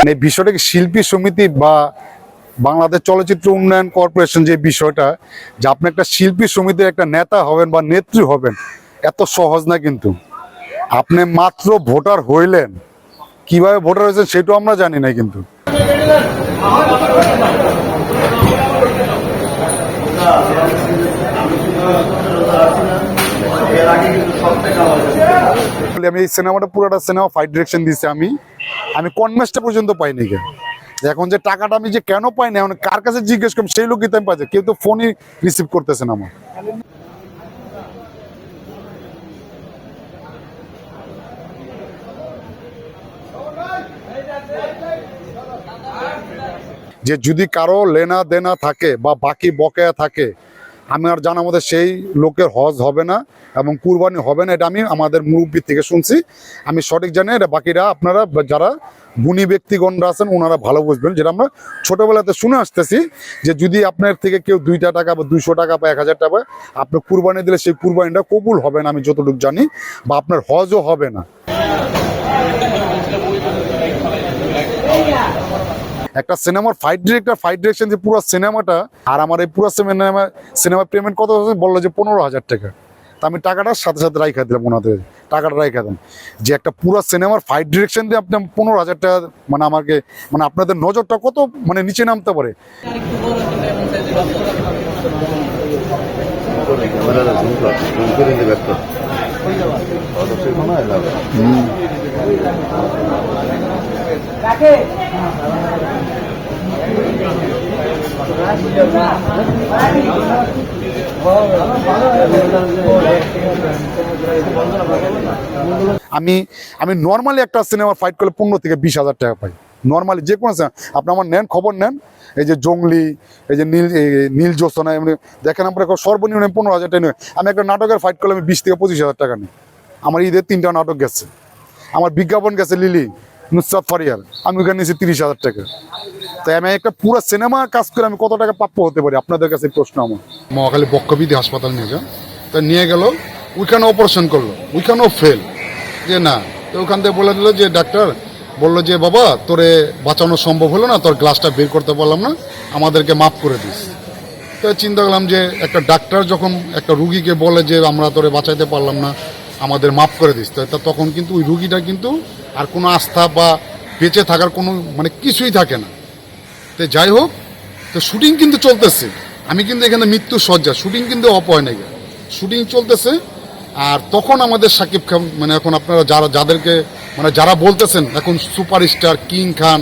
এই বিষয়টা কি শিল্পী সমিতি বা বাংলাদেশ চলচ্চিত্র উন্নয়ন কর্পোরেশন, যে বিষয়টা যে আপনি একটা শিল্পী সমিতির একটা নেতা হবেন বা নেত্রী হবেন, এত সহজ না। কিন্তু আপনি মাত্র ভোটার হইলেন, কিভাবে ভোটার হয়েছেন সেটাও আমরা জানি না। কিন্তু আমি এই সিনেমাটা পুরোটা সিনেমা ফাইট ডিরেকশন দিয়েছি আমি কনভেন্সটা পর্যন্ত পাইনি। এখন যে টাকাটা আমি যে কেন পাই না, এখন কার কাছে জিজ্ঞেস করলাম সেই লোকই তো আমি পাচ্ছি, কেউ তো ফোনই রিসিভ করতেছে না আমার। যে যদি কারো লেনা দেনা থাকে বা বাকি বকেয়া থাকে, আমি আর জানার মধ্যে সেই লোকের হজ হবে না এবং কুরবানি হবে না। এটা আমি আমাদের মুরব্বী থেকে শুনছি, আমি সঠিক জানি। এটা বাকিরা আপনারা যারা গুণী ব্যক্তিগণরা আছেন ওনারা ভালো বুঝবেন। যেটা আমরা ছোটবেলাতে শুনে আসতেছি যে যদি আপনার থেকে কেউ 2টা টাকা বা 200 টাকা বা 1000 টাকা আপনি কুরবানি দিলে সেই কুরবানিটা কবুল হবে না, আমি যতটুকু জানি, বা আপনার হজও হবে না। একটা সিনেমার ফাইট ডিরেকশন যে পুরো সিনেমাটা, আর আমার এই পুরো সিনেমার পেমেন্ট কত বললো যে 15,000 টাকা। তা আমি টাকাটা সাথে সাথে রাইখা দিলাম, ওনাদের টাকাটা রাইখা দেন। যে একটা পুরো সিনেমার ফাইট ডিরেকশন দিয়ে আপনি 15,000 টাকা, মানে আমাকে, মানে আপনাদের নজরটা কত মানে নিচে নামতে পারে। আমি নর্মালি একটা সিনেমা ফাইট করলে 15 থেকে 20,000 টাকা পাই নর্মালি, যে কোনো সিনেমা। আপনি আমার নেন, খবর নেন, এই যে জঙ্গলি, এই যে নীল জ্যোৎস্না, এমনি দেখেন আপনার সর্বনিম্ন 15,000 টাকা নেই। আমি একটা নাটকের ফাইট করলে আমি 20 থেকে 25,000 টাকা নিই। আমার ঈদের 3টা নাটক গেছে, আমার বিজ্ঞাপন গেছে লিলি, নুসরাত ফারিয়ার, আমি ওখানে নিয়েছি 30,000 টাকা। তাই আমি একটা পুরো সিনেমা কাজ করে আমি কত টাকা প্রাপ্য হতে পারি, আপনাদের কাছে প্রশ্ন আমার। মহাখালী বক্ষবিধি হাসপাতাল নিয়ে যান, তা নিয়ে গেল, ওইখানে অপারেশন করলো, ওইখানেও ফেল। যে না, তো ওখান থেকে বলে দিল যে ডাক্তার বললো যে বাবা তোরে বাঁচানো সম্ভব হলো না, তোর গ্লাসটা বের করতে পারলাম না, আমাদেরকে মাফ করে দিস। তো চিন্তা করলাম যে একটা ডাক্তার যখন একটা রুগীকে বলে যে আমরা তোরে বাঁচাইতে পারলাম না, আমাদের মাফ করে দিস, তা তখন কিন্তু ওই রুগীটা কিন্তু আর কোনো আস্থা বা বেঁচে থাকার কোনো মানে কিছুই থাকে না। তো যাই হোক, তো শুটিং কিন্তু চলতেছে, আমি কিন্তু এখানে মৃত্যু সজ্জা, শুটিং কিন্তু অফ হয় নাকি, শুটিং চলতেছে। আর তখন আমাদের শাকিব খান, মানে এখন আপনারা যাদেরকে মানে যারা বলতেছেন এখন সুপারস্টার কিং খান,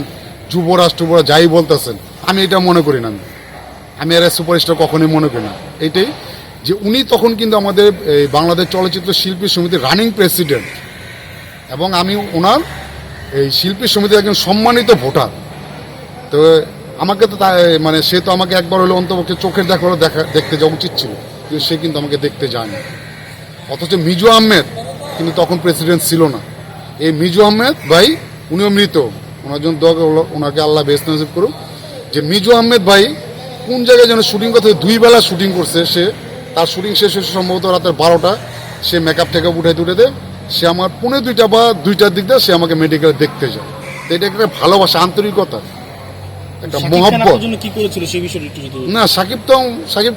যুবরাজ টুবরাজ যাই বলতেছেন, আমি এটা মনে করি না। আমি আর সুপারস্টার কখনোই মনে করি না। এইটাই যে উনি তখন কিন্তু আমাদের এই বাংলাদেশ চলচ্চিত্র শিল্পী সমিতির রানিং প্রেসিডেন্ট, এবং আমি ওনার এই শিল্পী সমিতির একজন সম্মানিত ভোটার। তো আমাকে তো মানে সে তো আমাকে একবার হলে অন্তপক্ষে চোখের দেখতে যাওয়া উচিত ছিল, কিন্তু সে কিন্তু আমাকে দেখতে যায়নি। অথচ মিজু আহমেদ কিন্তু তখন প্রেসিডেন্ট ছিল না। এই মিজু আহমেদ ভাই, উনিও মৃত, ওনার জন্য ওনাকে আল্লাহ বেহেশত নসিব করুক। যে মিজু আহমেদ ভাই কোন জায়গায় যেন শুটিং করতে 2 বেলা শুটিং করছে সে, তার শুটিং শেষ হয়েছে সম্ভবত রাতের 12টা। সে মেকআপ টেকআপ উঠে দেয়, সে আমার 1:45 বা 2টার দিক দিয়ে সে আমাকে মেডিকেলে দেখতে যায়। তো এটা একটা ভালোবাসা, আন্তরিকতা, একটা মহব্বত। না, শাকিব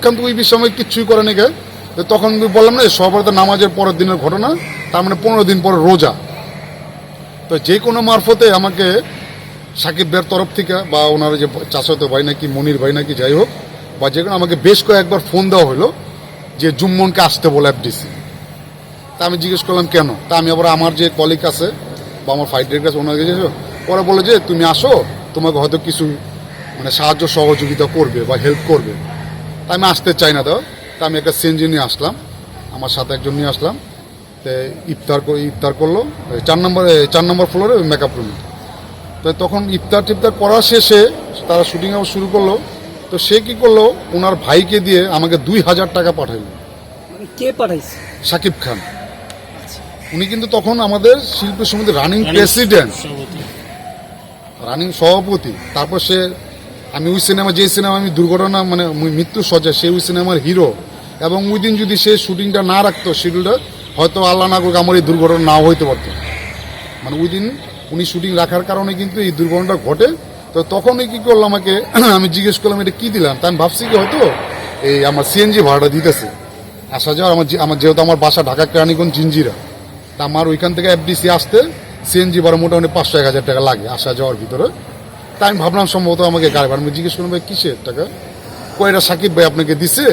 খান তো ওই বিষয়ে কিচ্ছুই করে নাকি। তখন বললাম না, সবার নামাজের পরের দিনের ঘটনা, তার মানে 15 দিন পরে রোজা। তো যে কোনো মারফতে আমাকে শাকিব ভাইয়ের তরফ থেকে বা ওনার যে চাচাতো ভাই নাকি মনির ভাই নাকি যাই হোক, বা যে কোনো আমাকে বেশ কয়েকবার ফোন দেওয়া হলো যে জুম্মনকে আসতে বলে এফডিসি। তা আমি জিজ্ঞেস করলাম কেন। তা আমি আবার আমার যে কলিগ আছে বা আমার ফাইট ডিরেক্টর আছে ওনার কাছে, ওরা বলে যে তুমি আসো, তোমাকে হয়তো কিছু মানে সাহায্য সহযোগিতা করবে বা হেল্প করবে। তা আমি আসতে চাই না। তা আমি একটা সিএনজি নিয়ে আসলাম, আমার সাথে একজন নিয়ে আসলাম। তো ইফতার করলো 4 নম্বর ফ্লোরে ওই মেকআপ রুমে। তো তখন টিফতার করা শেষে তারা শুটিং আবার শুরু করলো। তো সে কি করলো, ওনার ভাইকে দিয়ে আমাকে 2,000 টাকা পাঠাইলো। কে পাঠাইছে? শাকিব খান। উনি কিন্তু তখন আমাদের শিল্পী সমিতির রানিং প্রেসিডেন্ট, রানিং সভাপতি। তারপর সে, আমি ওই সিনেমা, যে সিনেমা আমি দুর্ঘটনা মানে মৃত্যু সজ্জা, সে ওই সিনেমার হিরো। এবং ওই দিন যদি সে শুটিংটা না রাখতো শিডিউলটা, হয়তো আল্লাহ না করুক আমার এই দুর্ঘটনা নাও হইতে পারতো। মানে ওই দিন উনি শুটিং রাখার কারণে কিন্তু এই দুর্ঘটনাটা ঘটে। তো তখনই কী করলো আমাকে আমি জিজ্ঞেস করলাম এটা কী দিলাম, তা আমি ভাবছি কি হয়তো এই আমার সিএনজি ভাড়াটা দিতেছে আসা যাওয়ার। আমার যেহেতু আমার বাসা ঢাকা কেরানীগঞ্জ জিঞ্জিরা, তা আমার ওইখান থেকে এফডিসি আসতে সিএনজি ভাড়া মোটামুটি 500-1000 টাকা লাগে আসা যাওয়ার ভিতরে। তাই আমি ভাবলাম সম্ভবত আমাকে গাড়ি ভাড়া। আমি জিজ্ঞেস করলাম ভাই কিসের টাকা, কয়টা সাকিব ভাই আপনাকে দিছে,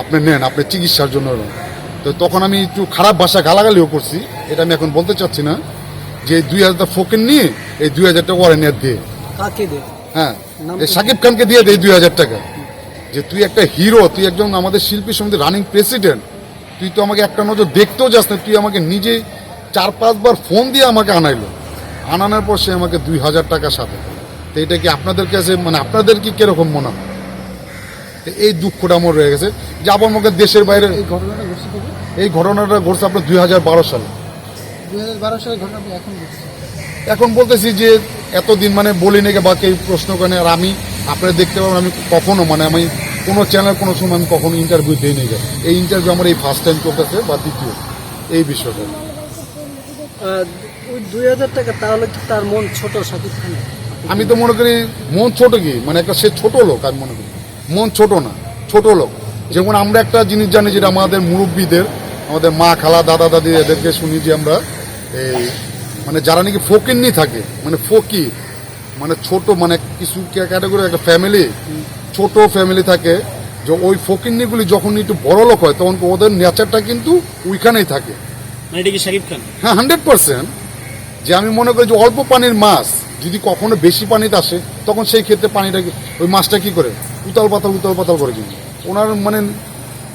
আপনি নেন, আপনার চিকিৎসার জন্য। তো তখন আমি একটু খারাপ ভাষা গালাগালিও করছি, এটা আমি এখন বলতে চাচ্ছি না, যে 2000 টাকা ফোকেন নিয়ে এই 2000 টাকা ওরে নিয়ে দিয়ে, কাকে দে? হ্যাঁ নাম এই সাকিব খানকে দিয়ে দেয় 2000 টাকা। যে তুই একটা হিরো, তুই একজন আমাদের শিল্পী সমিতির রানিং প্রেসিডেন্ট, তুই তো আমাকে একটা নজর দেখতেও যাস না, তুই আমাকে নিজে 4-5 বার ফোন দিয়ে আমাকে আনাইলো। আনানোর পর সে আমাকে 2000 টাকা সাথে। তো এটা কি আপনাদের কাছে মানে আপনাদের কি কিরকম মনে হয়? তো এই দুঃখটা আমার রয়ে গেছে যে আবার আমাকে দেশের বাইরে এই ঘটনাটা ঘটছে কবে? এই ঘটনাটা ঘটছে আপনার 2012 সালে। 2012 সালের ঘটনা আপনি এখন ঘটছে। এখন বলতেছি যে এতদিন মানে বলি নাকি বা কেউ প্রশ্ন করেন, আর আমি আপনারা দেখতে পাবেন আমি কখনো মানে আমি কোনো চ্যানেল কোনো সময় আমি কখনো ইন্টারভিউ দিই নিয়ে যাই। এই ইন্টারভিউ আমার এই ফার্স্ট টাইম করতেছে বা দ্বিতীয় এই বিষয়টা। ওই 2000 টাকা তাহলে কি তার মন ছোট শাকিব খান? আমি তো মনে করি মন ছোট কি মানে একটা সে ছোট লোক, আমি মনে করি মন ছোট না, ছোট লোক। যেমন আমরা একটা জিনিস জানি যেটা আমাদের মুরব্বীদের, আমাদের মা খালা দাদা দাদি এদেরকে শুনি যে আমরা এই মানে যারা নাকি ফকিন্নি থাকে, মানে ফকির মানে ছোট মানে কিছু ক্যাটাগরি একটা ফ্যামিলি, ছোট ফ্যামিলি থাকে, যে ওই ফকিন্নিগুলি যখন একটু বড় লোক হয় তখন ওদের নেচারটা কিন্তু ওইখানেই থাকে। মানে এটা কি শাকিব খান? হ্যাঁ 100%। যে আমি মনে করি যে অল্প পানির মাছ যদি কখনো বেশি পানিতে আসে তখন সেই ক্ষেত্রে পানিটা ওই মাছটা কি করে উতাল পাতাল করে কিন্তু ওনার মানে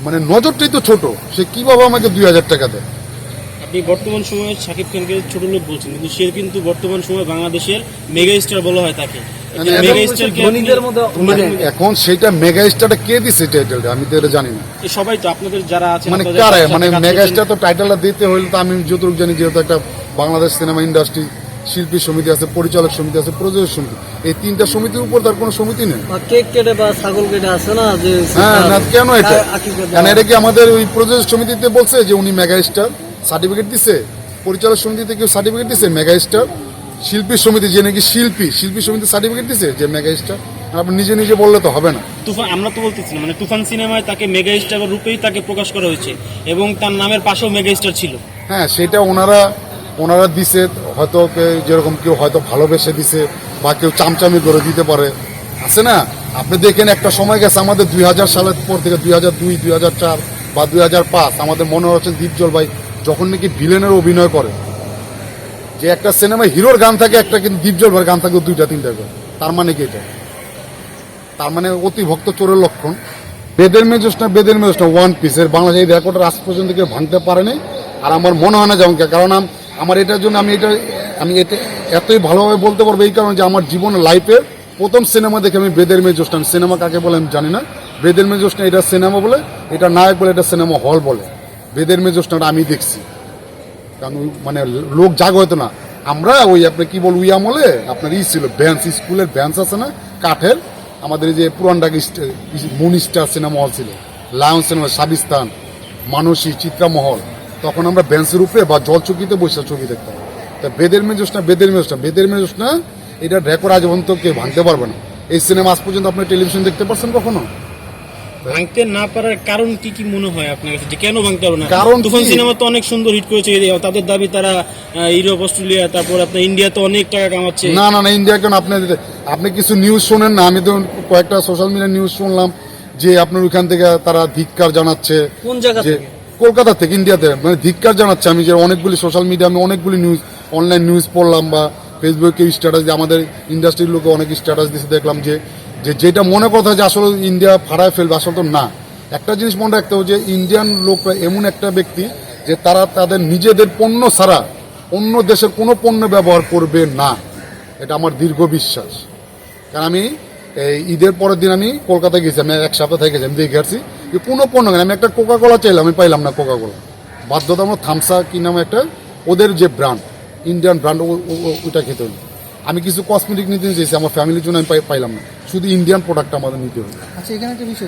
মানে নজরটাই তো ছোট, সে কিভাবে আমাকে 2000 টাকা দেয়। আপনি বর্তমান সময়ে শাকিব খানকে ছোট লোক বলছেন, কিন্তু সে কিন্তু বর্তমান সময়ে বাংলাদেশের মেগা স্টার বলা হয় তাকে। মানে মেগা স্টারকে ধনীদের মধ্যে মানে এখন সেটা মেগা স্টারটা কে দিছে টাইটেলটা আমি তো এটা জানি না। সবাই তো আপনাদের যারা আছেন মানে আপনাদের কারা সাথে মানে কাজ মেগা করছেন, স্টার তো টাইটেলটা দিতে হইলে তো আমি যতটুকু জানি যেহেতু একটা বাংলাদেশ সিনেমা ইন্ডাস্ট্রি শিল্পী সমিতি আছে, পরিচালক সমিতি আছে, প্রযোজক সমিতি, এই 3টা সমিতির উপর তার কোনো সমিতি নেই। বা কেক কেটে বা ছাগল কেটে আছে না যে হ্যাঁ না কেন এটা আকিকা দেওয়া। কেন এটা কি আমাদের ওই প্রযোজক সমিতিতে বলছে যে উনি মেগা স্টার সার্টিফিকেট দিছে, পরিচালক সমিতিতে কেউ সার্টিফিকেট দিছে মেগা স্টার, শিল্পী সমিতি যে নাকি শিল্পী সমিতি সার্টিফিকেট দিছে যে মেগা স্টার? আপনি নিজে নিজে বললে তো হবে না। তুফান আমরা তো বলতেছি না, মানে তুফান সিনেমায় তাকে মেগা স্টার রূপেই তাকে প্রকাশ করা হয়েছে এবং তার নামের পাশেও মেগা স্টার ছিল। হ্যাঁ সেটা ওনারা দিছে, হয়তো যেরকম কেউ হয়তো ভালোবেসে দিছে বা কেউ চামচামি করে দিতে পারে, আছে না? আপনি দেখেন একটা সময় গেছে আমাদের 2000 সালের পর থেকে 2002, 2004 বা 2005 আমাদের মনে হচ্ছে দীপজল ভাই যখন নাকি ভিলেনের অভিনয় করে, যে একটা সিনেমায় হিরোর গান থাকে একটা, কিন্তু দীপজল ভাইয়ের গান থাকে 2-3টা করে। তার মানে কি এটা? তার মানে অতি ভক্ত চোরের লক্ষণ। বেদের মেজসটা ওয়ান পিসের বাংলাদেশ এই রেকর্ডের আজ পর্যন্ত কেউ ভাঙতে পারেনি। আর আমার মনে হয় না যেমন কারণ আমার এটার জন্য আমি এটা এতই ভালোভাবে বলতে পারবো এই কারণে যে আমার জীবনের লাইফের প্রথম সিনেমা দেখে আমি বেদের মেজসটা, সিনেমা কাকে বলে আমি জানি না, বেদের মেজসটা এটা সিনেমা বলে, এটা নায়ক বলে, এটা সিনেমা হল বলে। বেদের মেজসটা আমি দেখছি, কারণ মানে লোক জাগ হতো না। আমরা ওই আপনি কি বল ওই আমলে আপনার ছিল ভ্যান্স, স্কুলের ভ্যান্স আছে না কাঠের, আমাদের এই যে পুরান Dhaka moon star cinema hall ছিল, লায়ন সিনেমা, সাবিস্তান, মানসী, চিত্রামহল, তখন আমরা বেঞ্চের উপরে বা জল চকিতে বসে ছবি দেখতাম। তা বেদের মেজস না এটা রেকর্ড আজ পর্যন্ত কেউ ভাঙতে পারবে না। এই সিনেমা আজ পর্যন্ত আপনি টেলিভিশন দেখতে পারছেন কখনো? ভাঙতে না পারার কারণ কি কি মনে হয় আপনার কাছে, যে কেন ভাঙতে পারবে না? কারণ তুফান কি? সিনেমা তো অনেক সুন্দর হিট করেছে, তাদের দাবি তারা ইউরোপ, অস্ট্রেলিয়া, তারপর আপনার ইন্ডিয়াতে অনেক টাকা কামাচ্ছে। না ইন্ডিয়া কেন? আপনি কিছু নিউজ শোনেন না? আমি তো কয়েকটা সোশ্যাল মিডিয়া নিউজ শুনলাম যে আপনার ওইখান থেকে তারা ধিক্কার জানাচ্ছে। কোন জায়গা যে থেকে? কলকাতা থেকে, ইন্ডিয়াতে মানে ধিক্কার জানাচ্ছে। আমি যে অনেকগুলি সোশ্যাল মিডিয়া আমি অনেকগুলি নিউজ অনলাইন নিউজ পড়লাম বা ফেসবুকে স্ট্যাটাস দিয়ে আমাদের ইন্ডাস্ট্রির লোকে অনেক স্ট্যাটাস দিয়েছে, দেখলাম যে যেটা মনে কথা যে আসলে ইন্ডিয়া ফাড়ায় ফেলবে, আসলে তো না। একটা জিনিস মনে রাখতে হবে যে ইন্ডিয়ান লোকরা এমন একটা ব্যক্তি যে তারা তাদের নিজেদের পণ্য ছাড়া অন্য দেশের কোনো পণ্য ব্যবহার করবে না, এটা আমার দীর্ঘ বিশ্বাস। কারণ আমি এই ঈদের পরের দিন আমি কলকাতায় গেছি, আমি 1 সপ্তাহ থেকে গেছি, আমি দেখে আসছি যে কোনো পণ্য কেন, আমি একটা কোকা কোলা চাইলাম, আমি পাইলাম না কোকা কোলা, বাধ্যতামূলক থামসা কি নামে একটা ওদের যে ব্র্যান্ড, ইন্ডিয়ান ব্র্যান্ড, ওইটা খেতে হলো। আমি কিছু কসমেটিক নিতে চেয়েছি আমার ফ্যামিলির জন্য, আমি পাইলাম না, শুধু ইন্ডিয়ান প্রোডাক্ট আমাদের নিতে হলো। আচ্ছা এখানে একটা বিষয়